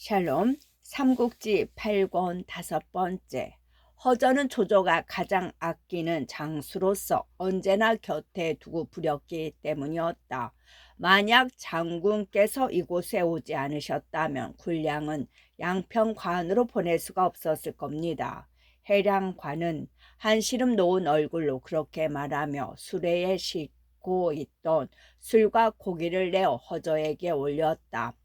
샬롬 삼국지 8권 5번째. 허전은 조조가 가장 아끼는 장수로서 언제나 곁에 두고 부렸기 때문이었다. 만약 장군께서 이곳에 오지 않으셨다면 군량은 양평관으로 보낼 수가 없었을 겁니다. 해량관은 한시름 놓은 얼굴로 그렇게 말하며 수레에 싣고 있던 술과 고기를 내어 허저에게 올렸다.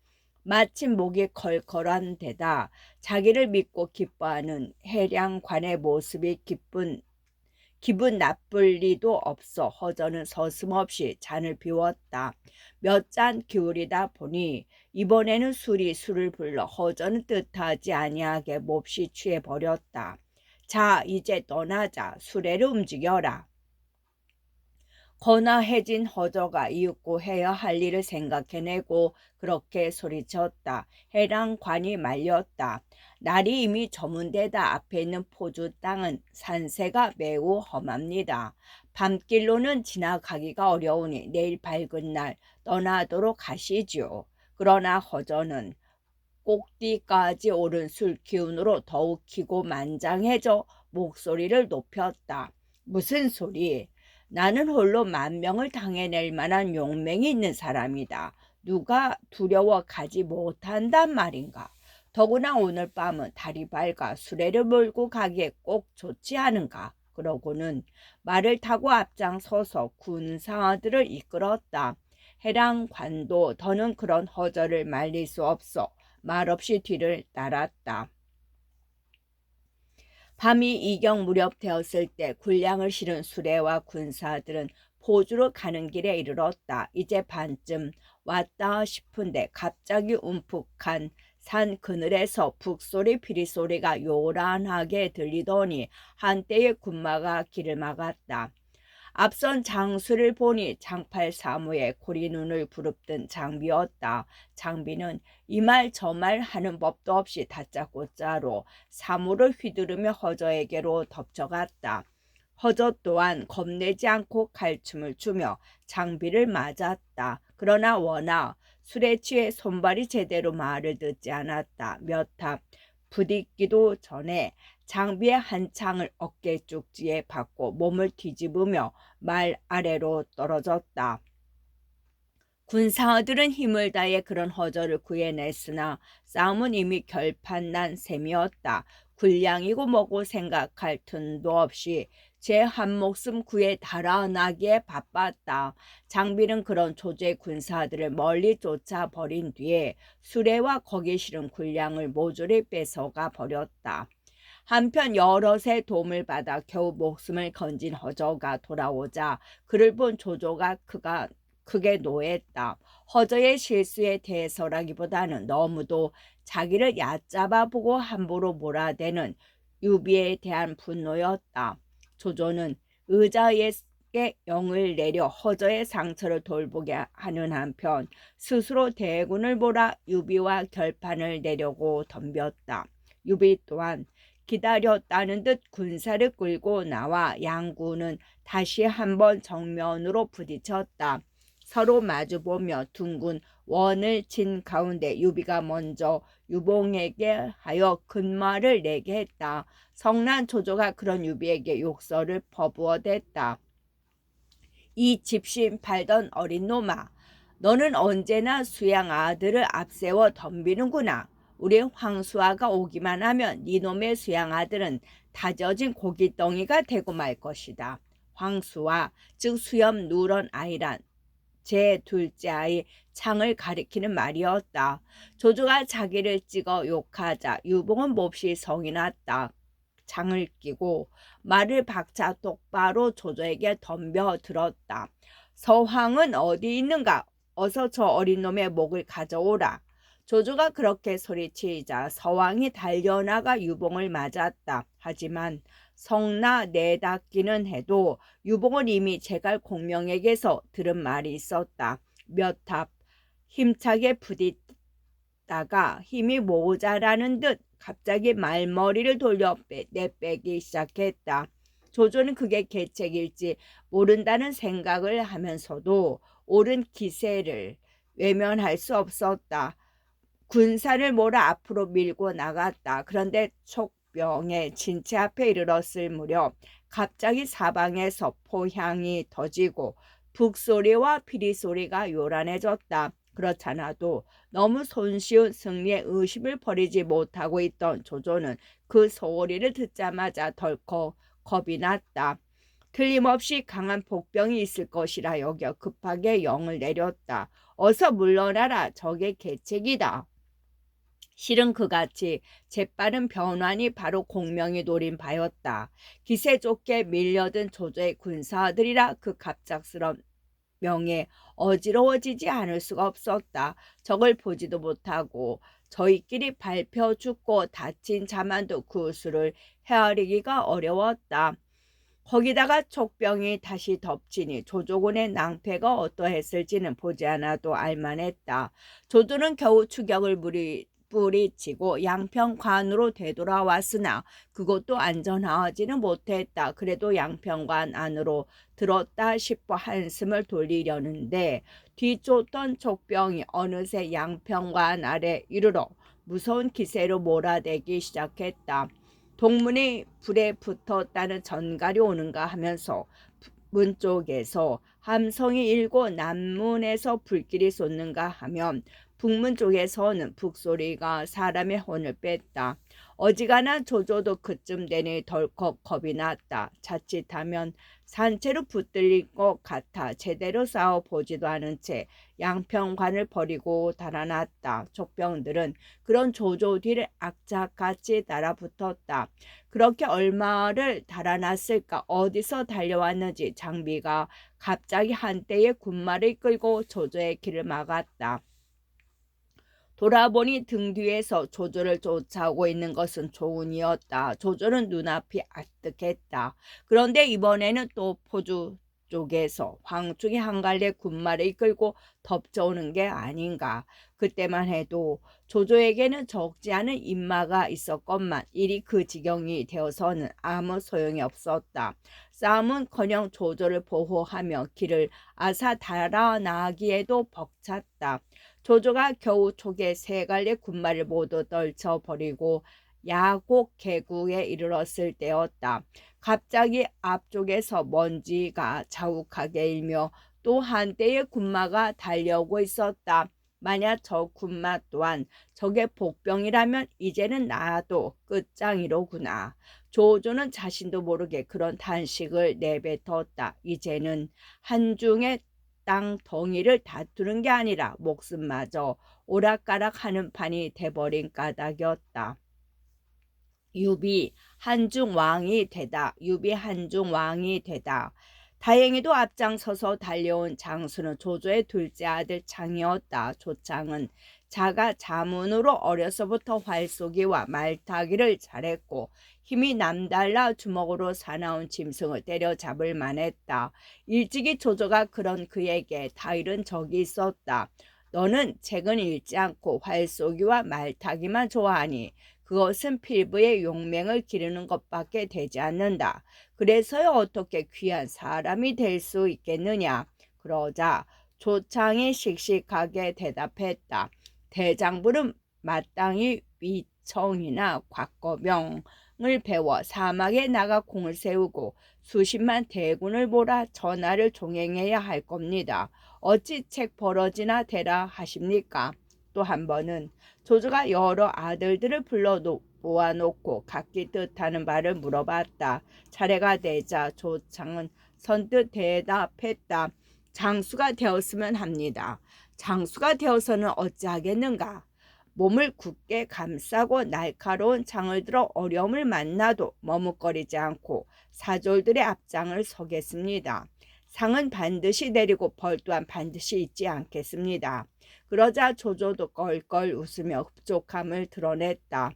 마침 목이 컬컬한 데다 자기를 믿고 기뻐하는 해량관의 모습이 기분 나쁠 리도 없어 허저는 서슴없이 잔을 비웠다. 몇 잔 기울이다 보니 이번에는 술을 불러 허저는 뜻하지 아니하게 몹시 취해버렸다. 자, 이제 떠나자. 수레를 움직여라. 거나해진 허저가 이윽고 해야 할 일을 생각해내고 그렇게 소리쳤다. 해랑관이 말렸다. 날이 이미 저문 데다 앞에 있는 포주 땅은 산세가 매우 험합니다. 밤길로는 지나가기가 어려우니 내일 밝은 날 떠나도록 하시지요. 그러나 허저는 꼭디까지 오른 술 기운으로 더욱 기고만장해져 목소리를 높였다. 무슨 소리? 나는 홀로 만명을 당해낼 만한 용맹이 있는 사람이다. 누가 두려워 가지 못한단 말인가? 더구나 오늘 밤은 달이 밝아 수레를 몰고 가기에 꼭 좋지 않은가? 그러고는 말을 타고 앞장서서 군사들을 이끌었다. 해랑관도 더는 그런 허저를 말릴 수 없어 말없이 뒤를 따랐다. 밤이 이경 무렵 되었을 때 군량을 실은 수레와 군사들은 포주로 가는 길에 이르렀다. 이제 반쯤 왔다 싶은데 갑자기 움푹한 산 그늘에서 북소리 피리소리가 요란하게 들리더니 한때의 군마가 길을 막았다. 앞선 장수를 보니 장팔 사무에 고리눈을 부릅뜬 장비였다. 장비는 이 말 저 말 하는 법도 없이 다짜고짜로 사무를 휘두르며 허저에게로 덮쳐갔다. 허저 또한 겁내지 않고 칼춤을 추며 장비를 맞았다. 그러나 워낙 술에 취해 손발이 제대로 말을 듣지 않았다. 몇 탑 부딪기도 전에 장비의 한 창을 어깨 쪽지에 박고 몸을 뒤집으며 말 아래로 떨어졌다. 군사들은 힘을 다해 그런 허저를 구해냈으나 싸움은 이미 결판난 셈이었다. 군량이고 뭐고 생각할 틈도 없이 제 한 목숨 구해 달아나기에 바빴다. 장비는 그런 조제 군사들을 멀리 쫓아버린 뒤에 수레와 거기 실은 군량을 모조리 뺏어가 버렸다. 한편 여럿의 도움을 받아 겨우 목숨을 건진 허저가 돌아오자 그를 본 조조가 크게 노했다. 허저의 실수에 대해서라기보다는 너무도 자기를 얕잡아 보고 함부로 몰아대는 유비에 대한 분노였다. 조조는 의자에게 영을 내려 허저의 상처를 돌보게 하는 한편 스스로 대군을 몰아 유비와 결판을 내려고 덤볐다. 유비 또한 기다렸다는 듯 군사를 끌고 나와 양군은 다시 한번 정면으로 부딪혔다. 서로 마주보며 둥근 원을 친 가운데 유비가 먼저 유봉에게 하여 근말을 내게 했다. 성난 조조가 그런 유비에게 욕설을 퍼부어댔다. 이 집신 팔던 어린 놈아, 너는 언제나 수양 아들을 앞세워 덤비는구나. 우리 황수아가 오기만 하면 니놈의 수양 아들은 다져진 고깃덩이가 되고 말 것이다. 황수아, 즉 수염 누런 아이란 제 둘째 아이 창을 가리키는 말이었다. 조조가 자기를 찍어 욕하자 유봉은 몹시 성이 났다. 창을 끼고 말을 박차 똑바로 조조에게 덤벼 들었다. 서황은 어디 있는가? 어서 저 어린 놈의 목을 가져오라. 조조가 그렇게 소리치자 서왕이 달려나가 유봉을 맞았다. 하지만 성나 내닫기는 해도 유봉은 이미 제갈 공명에게서 들은 말이 있었다. 몇 탑 힘차게 부딪다가 힘이 모자라는 듯 갑자기 말머리를 돌려 내빼기 시작했다. 조조는 그게 계책일지 모른다는 생각을 하면서도 옳은 기세를 외면할 수 없었다. 군사를 몰아 앞으로 밀고 나갔다. 그런데 촉병의 진체 앞에 이르렀을 무렵 갑자기 사방에서 포향이 터지고 북소리와 피리소리가 요란해졌다. 그렇잖아도 너무 손쉬운 승리에 의심을 버리지 못하고 있던 조조는 그 소리를 듣자마자 덜컥 겁이 났다. 틀림없이 강한 복병이 있을 것이라 여겨 급하게 영을 내렸다. 어서 물러나라. 적의 계책이다. 실은 그같이 재빠른 변환이 바로 공명이 노린 바였다. 기세 좋게 밀려든 조조의 군사들이라 그 갑작스런 명에 어지러워지지 않을 수가 없었다. 적을 보지도 못하고 저희끼리 밟혀 죽고 다친 자만도 그 수를 헤아리기가 어려웠다. 거기다가 촉병이 다시 덮치니 조조군의 낭패가 어떠했을지는 보지 않아도 알만했다. 조조는 겨우 추격을 뿌리치고 양평관으로 되돌아왔으나 그것도 안전하지는 못했다. 그래도 양평관 안으로 들었다 싶어 한숨을 돌리려는데 뒤쫓던 촉병이 어느새 양평관 아래 이르러 무서운 기세로 몰아대기 시작했다. 동문이 불에 붙었다는 전갈이 오는가 하면서 문 쪽에서 함성이 일고 남문에서 불길이 솟는가 하면 북문 쪽에서는 북소리가 사람의 혼을 뺐다. 어지간한 조조도 그쯤 되니 덜컥 겁이 났다. 자칫하면 산채로 붙들릴 것 같아 제대로 싸워보지도 않은 채 양평관을 버리고 달아났다. 족병들은 그런 조조 뒤를 악착같이 따라붙었다. 그렇게 얼마를 달아났을까. 어디서 달려왔는지 장비가 갑자기 한때의 군마를 끌고 조조의 길을 막았다. 돌아보니 등 뒤에서 조조를 쫓아오고 있는 것은 조운이었다. 조조는 눈앞이 아뜩했다. 그런데 이번에는 또 포주 쪽에서 황충이 한 갈래 군마를 이끌고 덮쳐오는 게 아닌가. 그때만 해도 조조에게는 적지 않은 인마가 있었건만 일이 그 지경이 되어서는 아무 소용이 없었다. 싸움은커녕 조조를 보호하며 길을 아사 달아나기에도 벅찼다. 조조가 겨우 촉의 세 갈래 군마를 모두 떨쳐버리고 야곡 계구에 이르렀을 때였다. 갑자기 앞쪽에서 먼지가 자욱하게 일며 또 한대의 군마가 달려오고 있었다. 만약 저 군마 또한 적의 복병이라면 이제는 나도 끝장이로구나. 조조는 자신도 모르게 그런 탄식을 내뱉었다. 이제는 한중의 땅 덩이를 다투는 게 아니라 목숨마저 오락가락하는 판이 돼버린 까닭이었다. 유비 한중 왕이 되다. 유비 한중 왕이 되다. 다행히도 앞장서서 달려온 장수는 조조의 둘째 아들 창이었다. 조창은 자가 자문으로 어려서부터 활쏘기와 말타기를 잘했고 힘이 남달라 주먹으로 사나운 짐승을 때려잡을 만했다. 일찍이 조조가 그런 그에게 타이른 적이 있었다. 너는 책은 읽지 않고 활쏘기와 말타기만 좋아하니 그것은 필부의 용맹을 기르는 것밖에 되지 않는다. 그래서야 어떻게 귀한 사람이 될 수 있겠느냐. 그러자 조창이 씩씩하게 대답했다. 대장부는 마땅히 위청이나 곽거병을 배워 사막에 나가 공을 세우고 수십만 대군을 몰아 전하를 종행해야 할 겁니다. 어찌 책 버러지나 되라 하십니까? 또 한 번은 조조가 여러 아들들을 불러 모아놓고 각기 뜻하는 바를 물어봤다. 차례가 되자 조창은 선뜻 대답했다. 장수가 되었으면 합니다. 장수가 되어서는 어찌하겠는가. 몸을 굳게 감싸고 날카로운 창을 들어 어려움을 만나도 머뭇거리지 않고 사졸들의 앞장을 서겠습니다. 상은 반드시 내리고 벌 또한 반드시 잊지 않겠습니다. 그러자 조조도 껄껄 웃으며 흡족함을 드러냈다.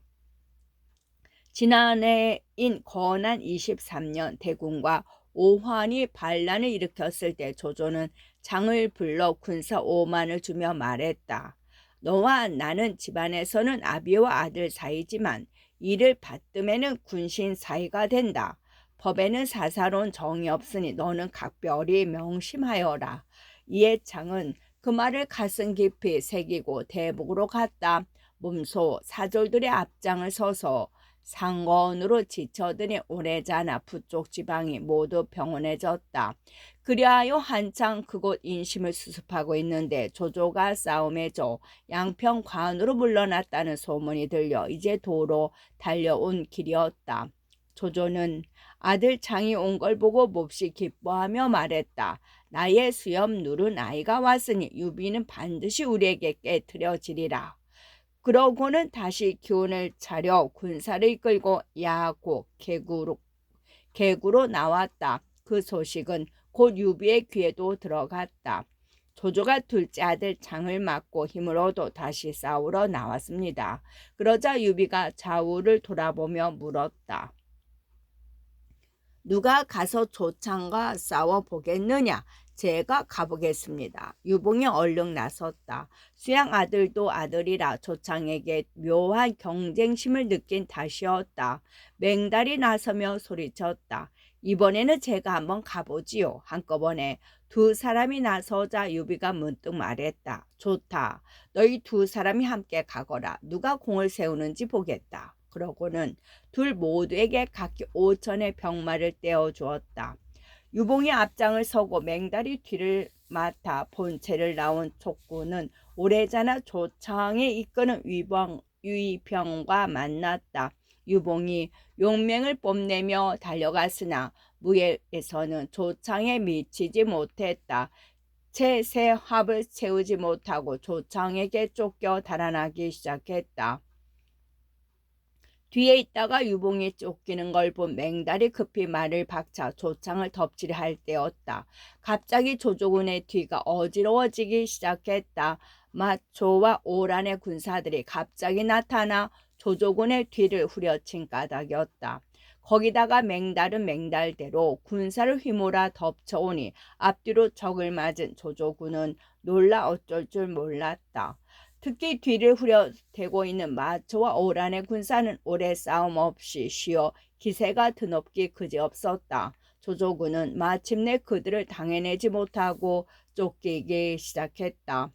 지난해인 건한 23년 대군과 오환이 반란을 일으켰을 때 조조는 장을 불러 군사 5만을 주며 말했다. 너와 나는 집안에서는 아비와 아들 사이지만 이를 받듬에는 군신 사이가 된다. 법에는 사사로운 정이 없으니 너는 각별히 명심하여라. 이에 창은 그 말을 가슴 깊이 새기고 대북으로 갔다. 몸소 사졸들의 앞장을 서서 상건으로 지쳐드니 오래자나 부쪽 지방이 모두 평온해졌다. 그리하여 한창 그곳 인심을 수습하고 있는데 조조가 싸움에 져 양평관으로 물러났다는 소문이 들려 이제 도로 달려온 길이었다. 조조는 아들 장이 온 걸 보고 몹시 기뻐하며 말했다. 나의 수염 누른 아이가 왔으니 유비는 반드시 우리에게 깨트려지리라. 그러고는 다시 기운을 차려 군사를 이끌고 야곡 개구로 나왔다. 그 소식은 곧 유비의 귀에도 들어갔다. 조조가 둘째 아들 장을 맞고 힘을 얻어 다시 싸우러 나왔습니다. 그러자 유비가 좌우를 돌아보며 물었다. 누가 가서 조창과 싸워보겠느냐? 제가 가보겠습니다. 유봉이 얼른 나섰다. 수양 아들도 아들이라 조창에게 묘한 경쟁심을 느낀 탓이었다. 맹달이 나서며 소리쳤다. 이번에는 제가 한번 가보지요. 한꺼번에 두 사람이 나서자 유비가 문득 말했다. 좋다. 너희 두 사람이 함께 가거라. 누가 공을 세우는지 보겠다. 그러고는 둘 모두에게 각기 5천의 병마를 떼어주었다. 유봉이 앞장을 서고 맹달이 뒤를 맡아 본체를 나온 촉구는 오래자나 조창이 이끄는 유이병과 만났다. 유봉이 용맹을 뽐내며 달려갔으나 무예에서는 조창에 미치지 못했다. 채 새 합을 채우지 못하고 조창에게 쫓겨 달아나기 시작했다. 뒤에 있다가 유봉이 쫓기는 걸 본 맹달이 급히 말을 박차 조창을 덮치려 할 때였다. 갑자기 조조군의 뒤가 어지러워지기 시작했다. 마초와 오란의 군사들이 갑자기 나타나 조조군의 뒤를 후려친 까닭이었다. 거기다가 맹달은 맹달대로 군사를 휘몰아 덮쳐오니 앞뒤로 적을 맞은 조조군은 놀라 어쩔 줄 몰랐다. 특히 뒤를 후려대고 있는 마초와 오란의 군사는 오래 싸움 없이 쉬어 기세가 드높기 그지없었다. 조조군은 마침내 그들을 당해내지 못하고 쫓기기 시작했다.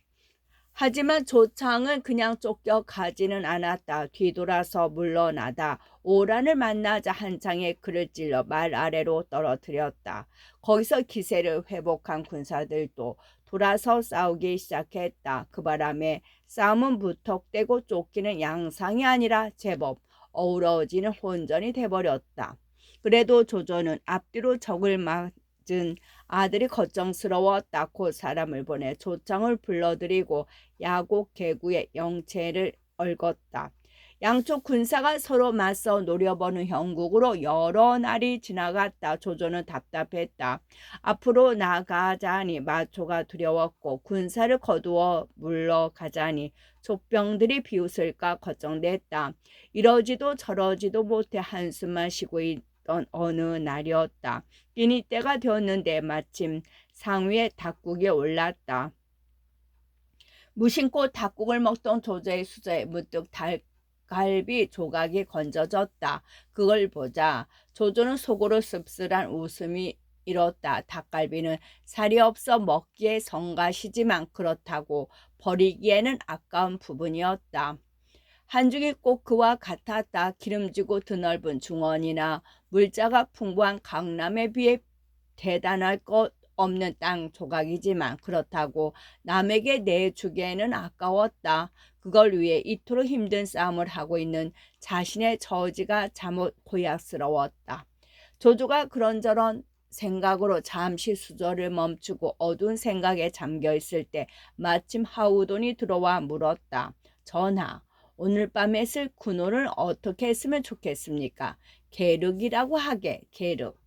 하지만 조창은 그냥 쫓겨가지는 않았다. 뒤돌아서 물러나다 오란을 만나자 한 창에 그를 찔러 말 아래로 떨어뜨렸다. 거기서 기세를 회복한 군사들도 돌아서 싸우기 시작했다. 그 바람에 싸움은 무턱대고 쫓기는 양상이 아니라 제법 어우러지는 혼전이 돼버렸다. 그래도 조조는 앞뒤로 적을 맞은 아들이 걱정스러웠다. 곧 사람을 보내 조창을 불러들이고 야곡 계구의 영체를 얽었다. 양쪽 군사가 서로 맞서 노려보는 형국으로 여러 날이 지나갔다. 조조는 답답했다. 앞으로 나가자니 마초가 두려웠고 군사를 거두어 물러가자니 족병들이 비웃을까 걱정됐다. 이러지도 저러지도 못해 한숨만 쉬고 있던 어느 날이었다. 끼니 때가 되었는데 마침 상위에 닭국이 올랐다. 무심코 닭국을 먹던 조조의 수저에 문득 닭갈비 조각이 건져졌다. 그걸 보자 조조는 속으로 씁쓸한 웃음이 일었다. 닭갈비는 살이 없어 먹기에 성가시지만 그렇다고 버리기에는 아까운 부분이었다. 한중이 꼭 그와 같았다. 기름지고 드넓은 중원이나 물자가 풍부한 강남에 비해 대단할 것 없는 땅 조각이지만 그렇다고 남에게 내주기에는 아까웠다. 그걸 위해 이토록 힘든 싸움을 하고 있는 자신의 처지가 잠옷 고약스러웠다. 조조가 그런저런 생각으로 잠시 수저를 멈추고 어두운 생각에 잠겨 있을 때 마침 하우돈이 들어와 물었다. 전하, 오늘 밤에 쓸 군호를 어떻게 했으면 좋겠습니까? 계륵이라고 하게, 계륵.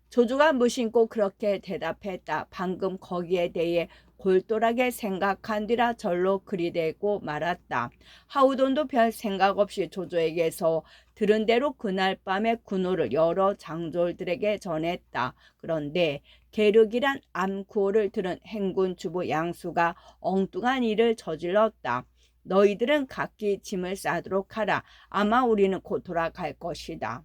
조조가 무심코 그렇게 대답했다. 방금 거기에 대해 골똘하게 생각한 뒤라 절로 그리되고 말았다. 하우돈도 별 생각 없이 조조에게서 들은 대로 그날 밤에 군호를 여러 장졸들에게 전했다. 그런데 계륵이란 암구호를 들은 행군 주부 양수가 엉뚱한 일을 저질렀다. 너희들은 각기 짐을 싸도록 하라. 아마 우리는 곧 돌아갈 것이다.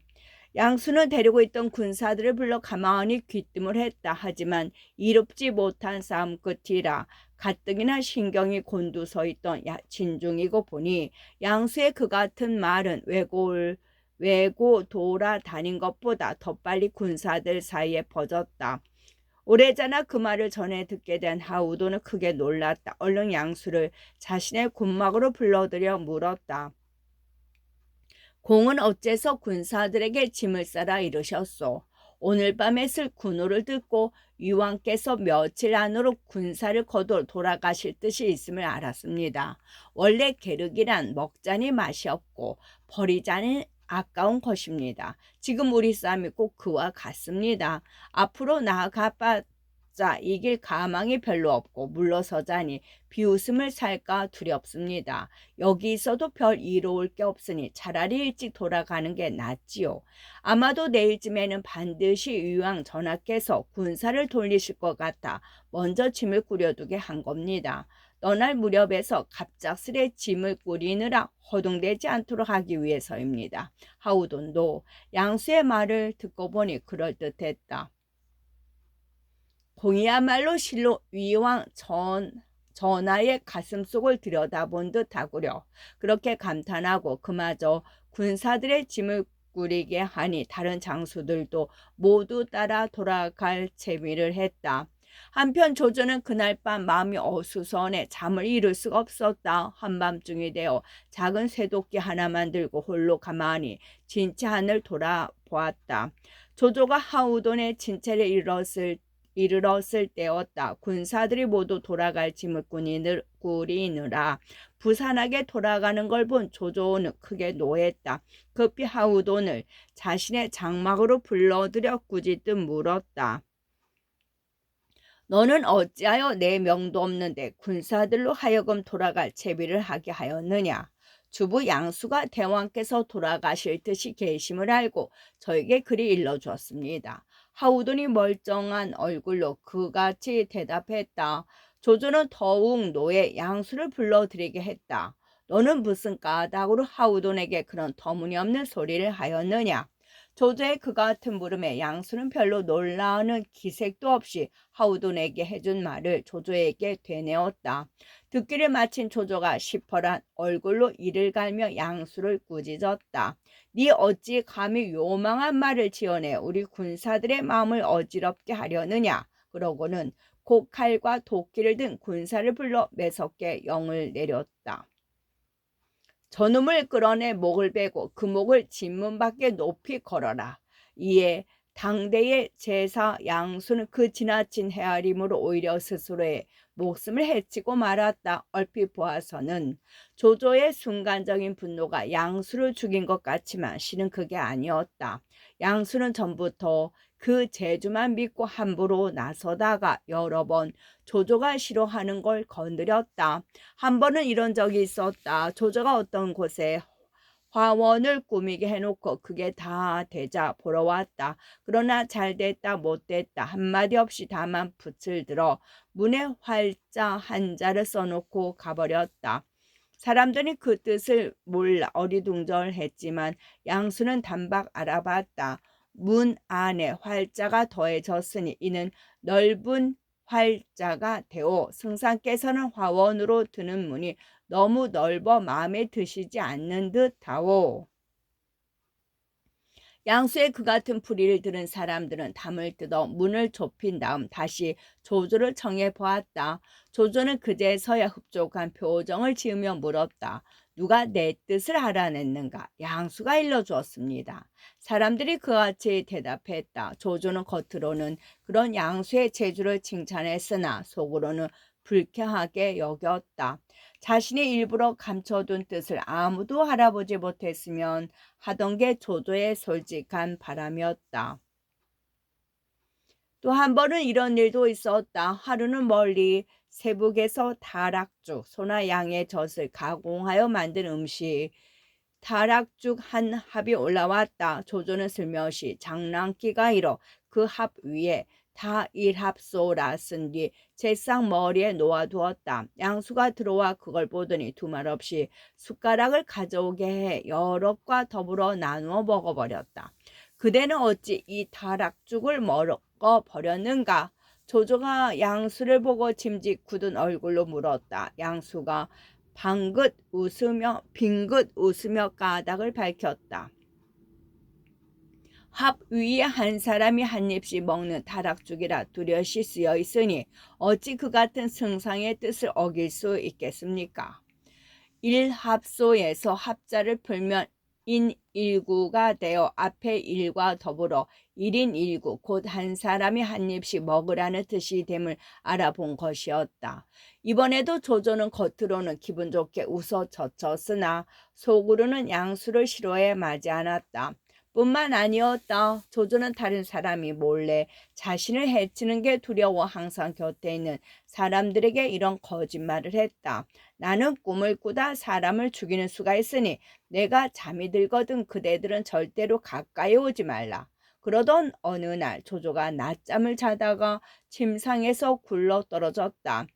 양수는 데리고 있던 군사들을 불러 가만히 귀뜸을 했다. 하지만 이롭지 못한 싸움 끝이라 가뜩이나 신경이 곤두서 있던 진중이고 보니 양수의 그 같은 말은 외고 돌아다닌 것보다 더 빨리 군사들 사이에 퍼졌다. 오래전에 그 말을 전해 듣게 된 하우도는 크게 놀랐다. 얼른 양수를 자신의 군막으로 불러들여 물었다. 공은 어째서 군사들에게 짐을 싸라 이르셨소? 오늘 밤에 쓸 군호를 듣고 유왕께서 며칠 안으로 군사를 거둬 돌아가실 뜻이 있음을 알았습니다. 원래 계륵이란 먹자니 맛이 없고 버리자니 아까운 것입니다. 지금 우리 싸움이 꼭 그와 같습니다. 앞으로 나아가봤자 이길 가망이 별로 없고 물러서자니 비웃음을 살까 두렵습니다. 여기 있어도 별 이로울 게 없으니 차라리 일찍 돌아가는 게 낫지요. 아마도 내일쯤에는 반드시 유왕 전하께서 군사를 돌리실 것 같아 먼저 짐을 꾸려두게 한 겁니다. 떠날 무렵에서 갑작스레 짐을 꾸리느라 허둥대지 않도록 하기 위해서입니다. 하우돈도 양수의 말을 듣고 보니 그럴듯했다. 공이야말로 실로 위왕 전하의 가슴속을 들여다본 듯하구려. 그렇게 감탄하고 그마저 군사들의 짐을 꾸리게 하니 다른 장수들도 모두 따라 돌아갈 채비를 했다. 한편 조조는 그날 밤 마음이 어수선해 잠을 이룰 수가 없었다. 한밤중이 되어 작은 쇠도끼 하나만 들고 홀로 가만히 진채하늘 돌아보았다. 조조가 하우돈의 진채를 이르렀을 때였다. 군사들이 모두 돌아갈 짐을 꾸리느라 부산하게 돌아가는 걸 본 조조는 크게 노했다. 급히 하우돈을 자신의 장막으로 불러들여 꾸짖듯 물었다. 너는 어찌하여 내 명도 없는데 군사들로 하여금 돌아갈 채비를 하게 하였느냐? 주부 양수가 대왕께서 돌아가실 듯이 계심을 알고 저에게 그리 일러주었습니다. 하우돈이 멀쩡한 얼굴로 그같이 대답했다. 조조는 더욱 노에 양수를 불러들이게 했다. 너는 무슨 까닭으로 하우돈에게 그런 터무니없는 소리를 하였느냐? 조조의 그 같은 물음에 양수는 별로 놀라는 기색도 없이 하우돈에게 해준 말을 조조에게 되뇌었다. 듣기를 마친 조조가 시퍼란 얼굴로 이를 갈며 양수를 꾸짖었다. 네 어찌 감히 요망한 말을 지어내 우리 군사들의 마음을 어지럽게 하려느냐. 그러고는 곧 칼과 도끼를 든 군사를 불러 매섭게 영을 내렸다. 저놈을 끌어내 목을 베고 그 목을 진문 밖에 높이 걸어라. 이에 당대의 제사 양수는 그 지나친 헤아림으로 오히려 스스로의 목숨을 해치고 말았다. 얼핏 보아서는 조조의 순간적인 분노가 양수를 죽인 것 같지만 실은 그게 아니었다. 양수는 전부터 그 재주만 믿고 함부로 나서다가 여러 번 조조가 싫어하는 걸 건드렸다. 한 번은 이런 적이 있었다. 조조가 어떤 곳에 화원을 꾸미게 해놓고 그게 다 되자 보러 왔다. 그러나 잘됐다 못됐다 한마디 없이 다만 붓을 들어 문에 활자 한자를 써놓고 가버렸다. 사람들이 그 뜻을 몰라 어리둥절했지만 양수는 단박 알아봤다. 문 안에 활자가 더해졌으니 이는 넓은 활자가 되어 승상께서는 화원으로 드는 문이 너무 넓어 마음에 드시지 않는 듯하오. 양수의 그 같은 풀이를 들은 사람들은 담을 뜯어 문을 좁힌 다음 다시 조조를 청해 보았다. 조조는 그제서야 흡족한 표정을 지으며 물었다. 누가 내 뜻을 알아냈는가? 양수가 일러주었습니다. 사람들이 그같이 대답했다. 조조는 겉으로는 그런 양수의 재주를 칭찬했으나 속으로는 불쾌하게 여겼다. 자신이 일부러 감춰둔 뜻을 아무도 알아보지 못했으면 하던 게 조조의 솔직한 바람이었다. 또 한 번은 이런 일도 있었다. 하루는 멀리 세북에서 다락죽, 소나 양의 젖을 가공하여 만든 음식 다락죽 한 합이 올라왔다. 조조는 슬며시 장난기가 일어 그 합 위에 다 일합소라 쓴 뒤 제상 머리에 놓아두었다. 양수가 들어와 그걸 보더니 두말 없이 숟가락을 가져오게 해 여럿과 더불어 나누어 먹어버렸다. 그대는 어찌 이 다락죽을 먹어버렸는가? 조조가 양수를 보고 짐짓 굳은 얼굴로 물었다. 양수가 빙긋 웃으며 까닭을 밝혔다. 합 위에 한 사람이 한 입씩 먹는 타락죽이라 뚜렷이 쓰여 있으니 어찌 그 같은 승상의 뜻을 어길 수 있겠습니까? 일합소에서 합자를 풀면 인일구가 되어 앞에 일과 더불어 1인 1구 곧 한 사람이 한 입씩 먹으라는 뜻이 됨을 알아본 것이었다. 이번에도 조조는 겉으로는 기분 좋게 웃어 젖혔으나 속으로는 양수를 싫어해 마지 않았다. 뿐만 아니었다. 조조는 다른 사람이 몰래 자신을 해치는 게 두려워 항상 곁에 있는 사람들에게 이런 거짓말을 했다. 나는 꿈을 꾸다 사람을 죽이는 수가 있으니 내가 잠이 들거든 그대들은 절대로 가까이 오지 말라. 그러던 어느 날 조조가 낮잠을 자다가 침상에서 굴러 떨어졌다.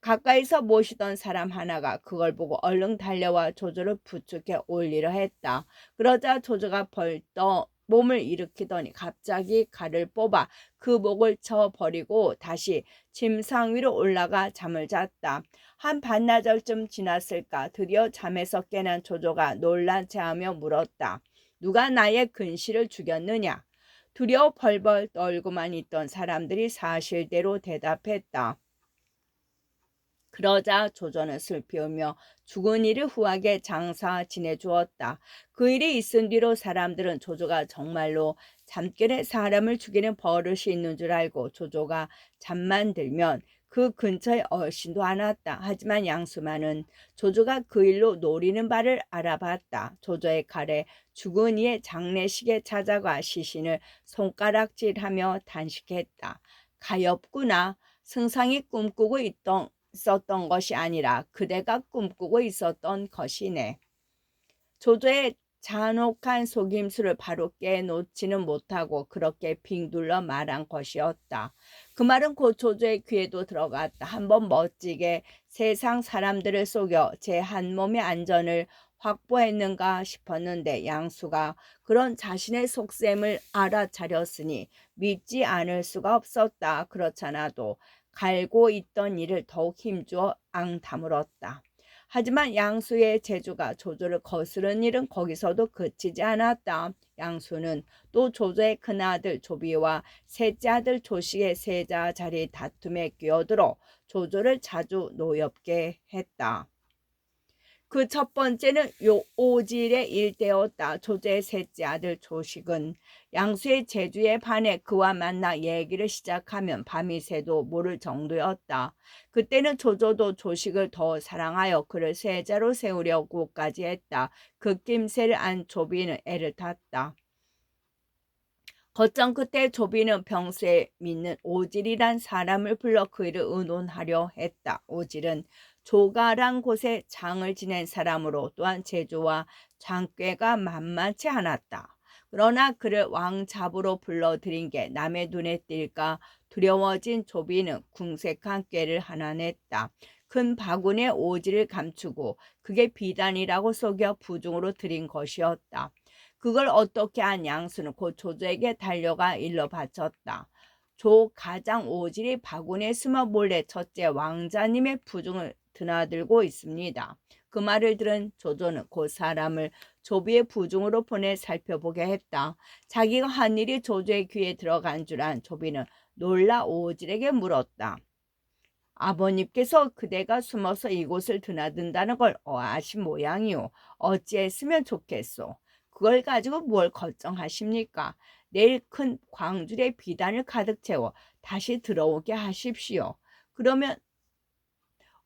가까이서 모시던 사람 하나가 그걸 보고 얼른 달려와 조조를 부축해 올리려 했다. 그러자 조조가 벌떡 몸을 일으키더니 갑자기 칼을 뽑아 그 목을 쳐 버리고 다시 침상 위로 올라가 잠을 잤다. 한 반나절쯤 지났을까 드디어 잠에서 깨난 조조가 놀란 체하며 물었다. 누가 나의 근시를 죽였느냐? 두려워 벌벌 떨고만 있던 사람들이 사실대로 대답했다. 그러자 조조는 슬피 울며 죽은 이를 후하게 장사 지내주었다. 그 일이 있은 뒤로 사람들은 조조가 정말로 잠결에 사람을 죽이는 버릇이 있는 줄 알고 조조가 잠만 들면 그 근처에 얼씬도 않았다. 하지만 양수만은 조조가 그 일로 노리는 바를 알아봤다. 조조의 칼에 죽은 이의 장례식에 찾아가 시신을 손가락질하며 단식했다. 가엾구나. 승상이 꿈꾸고 있었던 것이 아니라 그대가 꿈꾸고 있었던 것이네. 조조의 잔혹한 속임수를 바로 깨놓지는 못하고 그렇게 빙둘러 말한 것이었다. 그 말은 곧 조조의 귀에도 들어갔다. 한번 멋지게 세상 사람들을 속여 제 한 몸의 안전을 확보했는가 싶었는데 양수가 그런 자신의 속셈을 알아차렸으니 믿지 않을 수가 없었다. 그렇잖아도 갈고 있던 일을 더욱 힘주어 앙다물었다. 하지만 양수의 재주가 조조를 거스른 일은 거기서도 그치지 않았다. 양수는 또 조조의 큰아들 조비와 셋째 아들 조식의 세자 자리 다툼에 끼어들어 조조를 자주 노엽게 했다. 그 첫 번째는 오질의 일대였다. 조조의 셋째 아들 조식은 양수의 재주에 반해 그와 만나 얘기를 시작하면 밤이 새도 모를 정도였다. 그때는 조조도 조식을 더 사랑하여 그를 세자로 세우려고까지 했다. 그 낌새를 안 조비는 애를 탔다. 거점 끝에 조비는 평소에 믿는 오질이란 사람을 불러 그 일을 의논하려 했다. 오질은 조가란 곳에 장을 지낸 사람으로 또한 재주와 장꾀가 만만치 않았다. 그러나 그를 왕잡으로 불러들인 게 남의 눈에 띌까 두려워진 조비는 궁색한 꾀를 하나 냈다. 큰 바구니에 오질을 감추고 그게 비단이라고 속여 부중으로 들인 것이었다. 그걸 어떻게 한 양수는 곧 조조에게 달려가 일러 바쳤다. 조 가장 오질이 바구니에 숨어 몰래 첫째 왕자님의 부중을 드나들고 있습니다. 그 말을 들은 조조는 곧 사람을 조비의 부중으로 보내 살펴보게 했다. 자기가 한 일이 조조의 귀에 들어간 줄 안 조비는 놀라 오질에게 물었다. 아버님께서 그대가 숨어서 이곳을 드나든다는 걸 아신 모양이오. 어찌했으면 좋겠소. 그걸 가지고 뭘 걱정하십니까? 내일 큰 광줄에 비단을 가득 채워 다시 들어오게 하십시오. 그러면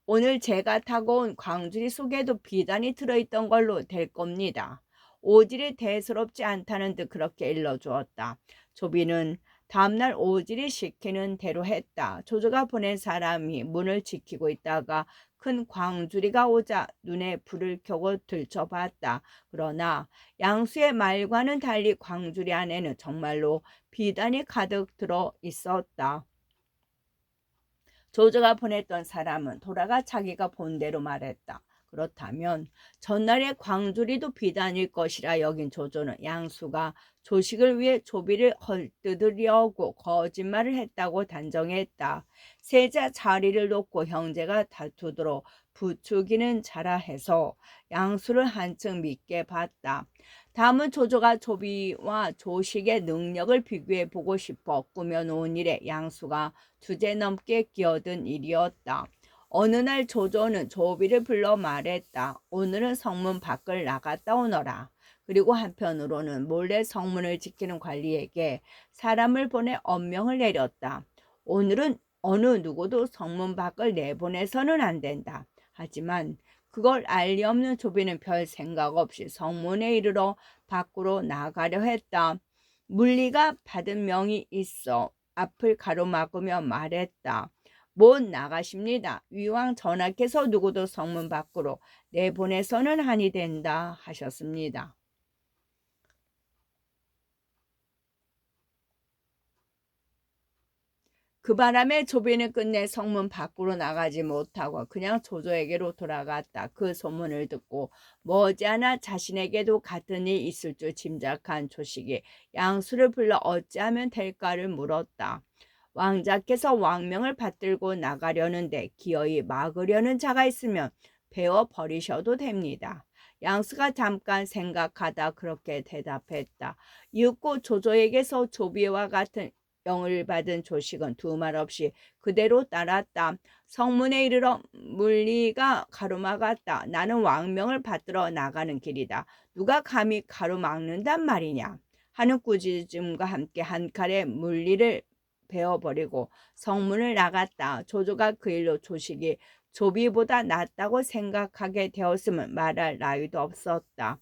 오늘 제가 타고 온 광주리 속에도 비단이 들어있던 걸로 될 겁니다. 오질이 대수롭지 않다는 듯 그렇게 일러주었다. 조비는 다음날 오질이 시키는 대로 했다. 조조가 보낸 사람이 문을 지키고 있다가 큰 광주리가 오자 눈에 불을 켜고 들춰봤다. 그러나 양수의 말과는 달리 광주리 안에는 정말로 비단이 가득 들어 있었다. 조조가 보냈던 사람은 돌아가 자기가 본 대로 말했다. 그렇다면 전날에 광주리도 비단일 것이라 여긴 조조는 양수가 조식을 위해 조비를 헐뜯으려고 거짓말을 했다고 단정했다. 세자 자리를 놓고 형제가 다투도록 부추기는 자라 해서 양수를 한층 믿게 봤다. 다음은 조조가 조비와 조식의 능력을 비교해 보고 싶어 꾸며놓은 일에 양수가 주제 넘게 끼어든 일이었다. 어느 날 조조는 조비를 불러 말했다. 오늘은 성문 밖을 나갔다 오너라. 그리고 한편으로는 몰래 성문을 지키는 관리에게 사람을 보내 엄명을 내렸다. 오늘은 어느 누구도 성문 밖을 내보내서는 안 된다. 하지만 그걸 알리 없는 조비는 별 생각 없이 성문에 이르러 밖으로 나가려 했다. 물리가 받은 명이 있어 앞을 가로막으며 말했다. 못 나가십니다. 위왕 전하께서 누구도 성문 밖으로 내보내서는 아니 된다 하셨습니다. 그 바람에 조비는 끝내 성문 밖으로 나가지 못하고 그냥 조조에게로 돌아갔다. 그 소문을 듣고 머지않아 자신에게도 같은 일이 있을 줄 짐작한 조식이 양수를 불러 어찌하면 될까를 물었다. 왕자께서 왕명을 받들고 나가려는데 기어이 막으려는 자가 있으면 베어 버리셔도 됩니다. 양수가 잠깐 생각하다 그렇게 대답했다. 이윽고 조조에게서 조비와 같은 영을 받은 조식은 두 말 없이 그대로 따랐다. 성문에 이르러 물리가 가로막았다. 나는 왕명을 받들어 나가는 길이다. 누가 감히 가로막는단 말이냐 하는 꾸짖음과 함께 한 칼에 물리를 베어버리고 성문을 나갔다. 조조가 그 일로 조식이 조비보다 낫다고 생각하게 되었음을 말할 나위도 없었다.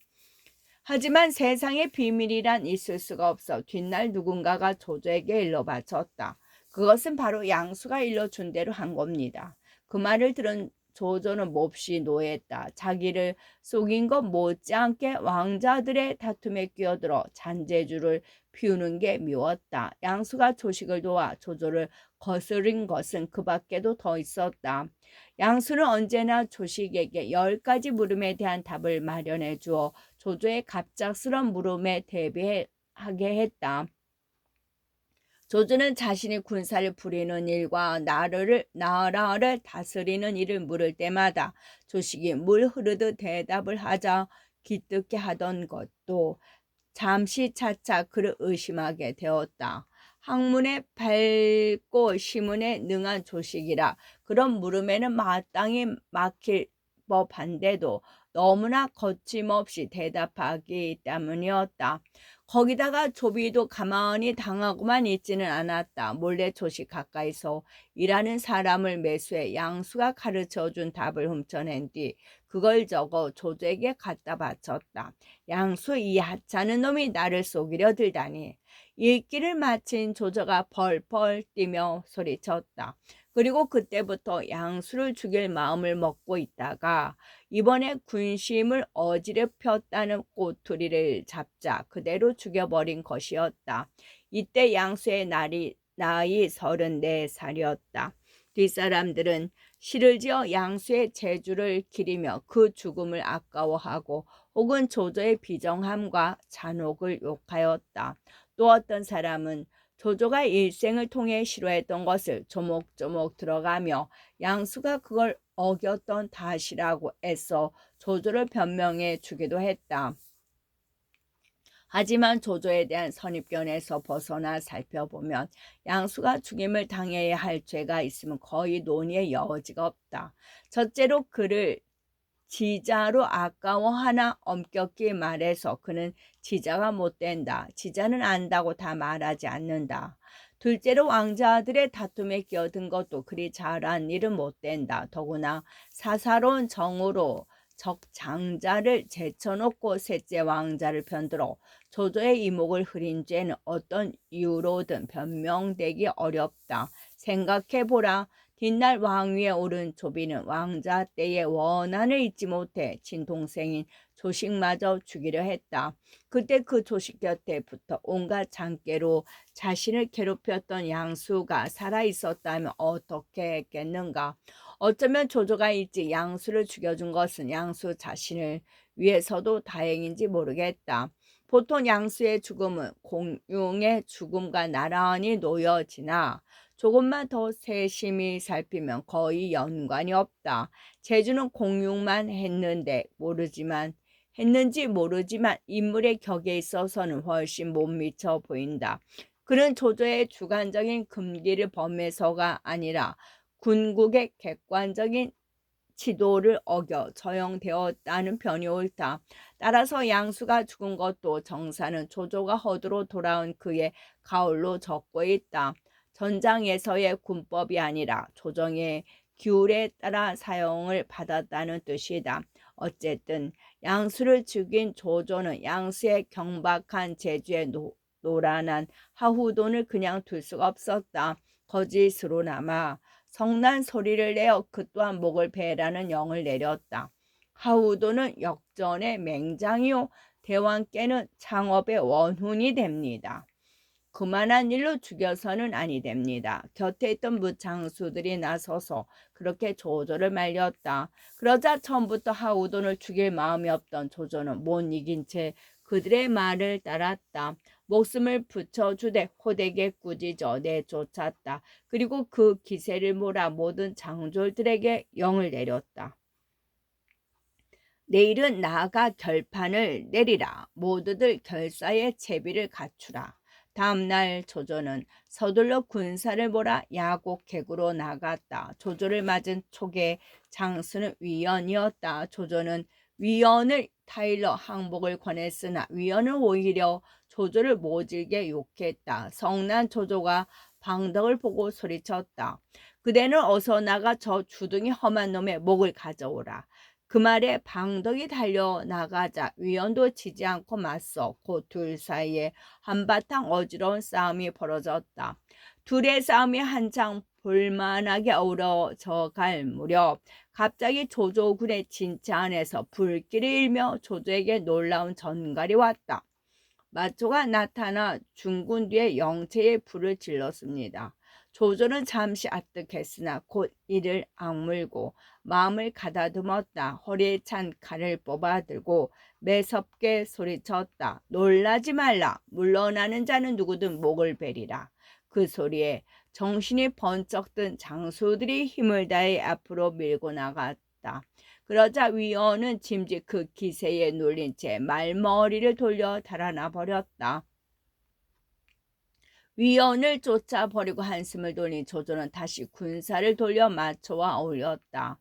하지만 세상에 비밀이란 있을 수가 없어 뒷날 누군가가 조조에게 일러 바쳤다. 그것은 바로 양수가 일러준 대로 한 겁니다. 그 말을 들은 조조는 몹시 노했다. 자기를 속인 것 못지않게 왕자들의 다툼에 끼어들어 잔재주를 피우는 게 미웠다. 양수가 조식을 도와 조조를 거스른 것은 그 밖에도 더 있었다. 양수는 언제나 조식에게 10가지 물음에 대한 답을 마련해 주어 조조의 갑작스런 물음에 대비하게 했다. 조조는 자신이 군사를 부리는 일과 나라를 다스리는 일을 물을 때마다 조식이 물 흐르듯 대답을 하자 기특해 하던 것도 잠시 차차 그를 의심하게 되었다. 학문에 밝고 시문에 능한 조식이라 그런 물음에는 마땅히 막힐 법한데도 너무나 거침없이 대답하기 때문이었다. 거기다가 조비도 가만히 당하고만 있지는 않았다. 몰래 조식 가까이서 일하는 사람을 매수해 양수가 가르쳐준 답을 훔쳐낸 뒤 그걸 적어 조조에게 갖다 바쳤다. 양수 이 하찮은 놈이 나를 속이려 들다니. 읽기를 마친 조조가 벌벌 뛰며 소리쳤다. 그리고 그때부터 양수를 죽일 마음을 먹고 있다가 이번에 군심을 어지럽혔다는 꼬투리를 잡자 그대로 죽여버린 것이었다. 이때 양수의 나이 34살이었다. 뒷사람들은 시를 지어 양수의 재주를 기리며 그 죽음을 아까워하고 혹은 조조의 비정함과 잔혹을 욕하였다. 또 어떤 사람은 조조가 일생을 통해 싫어했던 것을 조목조목 들어가며 양수가 그걸 어겼던 탓이라고 애써 조조를 변명해 주기도 했다. 하지만 조조에 대한 선입견에서 벗어나 살펴보면 양수가 죽임을 당해야 할 죄가 있으면 거의 논의의 여지가 없다. 첫째로 그를 지자로 아까워하나 엄격히 말해서 그는 지자가 못된다. 지자는 안다고 다 말하지 않는다. 둘째로 왕자들의 다툼에 끼어든 것도 그리 잘한 일은 못된다. 더구나 사사로운 정으로 적장자를 제쳐놓고 셋째 왕자를 편들어 조조의 이목을 흐린 죄는 어떤 이유로든 변명되기 어렵다. 생각해보라. 뒷날 왕위에 오른 조비는 왕자 때의 원한을 잊지 못해 친동생인 조식마저 죽이려 했다. 그때 그 조식 곁에 붙어 온갖 장깨로 자신을 괴롭혔던 양수가 살아있었다면 어떻게 했겠는가. 어쩌면 조조가 일찍 양수를 죽여준 것은 양수 자신을 위해서도 다행인지 모르겠다. 보통 양수의 죽음은 공룡의 죽음과 나란히 놓여지나 조금만 더 세심히 살피면 거의 연관이 없다. 제주는 공룡만 했는지 모르지만 인물의 격에 있어서는 훨씬 못 미쳐 보인다. 그는 조조의 주관적인 금기를 범해서가 아니라 군국의 객관적인 지도를 어겨 처형되었다는 편이 옳다. 따라서 양수가 죽은 것도 정사는 조조가 허두로 돌아온 그의 가을로 적고 있다. 전장에서의 군법이 아니라 조정의 기울에 따라 사용을 받았다는 뜻이다. 어쨌든 양수를 죽인 조조는 양수의 경박한 제주에 노란한 하후돈을 그냥 둘 수가 없었다. 거짓으로나마 성난 소리를 내어 그 또한 목을 베라는 영을 내렸다. 하우도는 역전의 맹장이요 대왕께는 창업의 원훈이 됩니다. 그만한 일로 죽여서는 아니 됩니다. 곁에 있던 무장수들이 나서서 그렇게 조조를 말렸다. 그러자 처음부터 하우돈을 죽일 마음이 없던 조조는 못 이긴 채 그들의 말을 따랐다. 목숨을 붙여주되 호되게 꾸짖어 내쫓았다. 그리고 그 기세를 몰아 모든 장졸들에게 영을 내렸다. 내일은 나아가 결판을 내리라. 모두들 결사의 채비를 갖추라. 다음날 조조는 서둘러 군사를 몰아 야곡객으로 나갔다. 조조를 맞은 촉의 장수는 위원이었다. 조조는 위원을 타일러 항복을 권했으나 위원은 오히려 조조를 모질게 욕했다. 성난 조조가 방덕을 보고 소리쳤다. 그대는 어서 나가 저 주둥이 험한 놈의 목을 가져오라. 그 말에 방덕이 달려나가자 위원도 지지 않고 맞서 곧 둘 사이에 한바탕 어지러운 싸움이 벌어졌다. 둘의 싸움이 한창 볼만하게 어우러져 갈 무렵 갑자기 조조군의 진짜 안에서 불길을 일며 조조에게 놀라운 전갈이 왔다. 마초가 나타나 중군 뒤에 영체의 불을 질렀습니다. 조조는 잠시 아득했으나 곧 이를 악물고 마음을 가다듬었다. 허리에 찬 칼을 뽑아들고 매섭게 소리쳤다. 놀라지 말라. 물러나는 자는 누구든 목을 베리라. 그 소리에 정신이 번쩍 든 장수들이 힘을 다해 앞으로 밀고 나갔다. 그러자 위원은 짐짓 그 기세에 눌린 채 말머리를 돌려 달아나 버렸다. 위원을 쫓아버리고 한숨을 돌린 조조는 다시 군사를 돌려 마초와 어울렸다.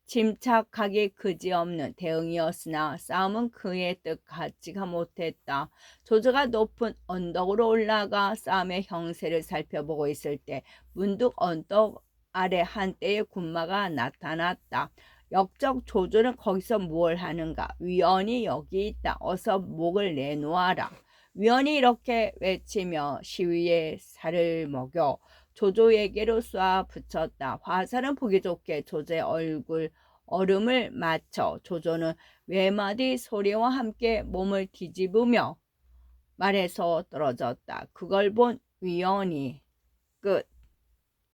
침착하기 그지없는 대응이었으나 싸움은 그의 뜻 같지가 못했다. 조조가 높은 언덕으로 올라가 싸움의 형세를 살펴보고 있을 때 문득 언덕 아래 한때의 군마가 나타났다. 역적 조조는 거기서 무얼 하는가? 위원이 여기 있다. 어서 목을 내놓아라. 위원이 이렇게 외치며 시위에 살을 먹여 조조에게로 쏴 붙였다. 화살은 보기 좋게 조조의 얼굴 얼음을 맞춰 조조는 외마디 소리와 함께 몸을 뒤집으며 말에서 떨어졌다. 그걸 본 위원이 끝.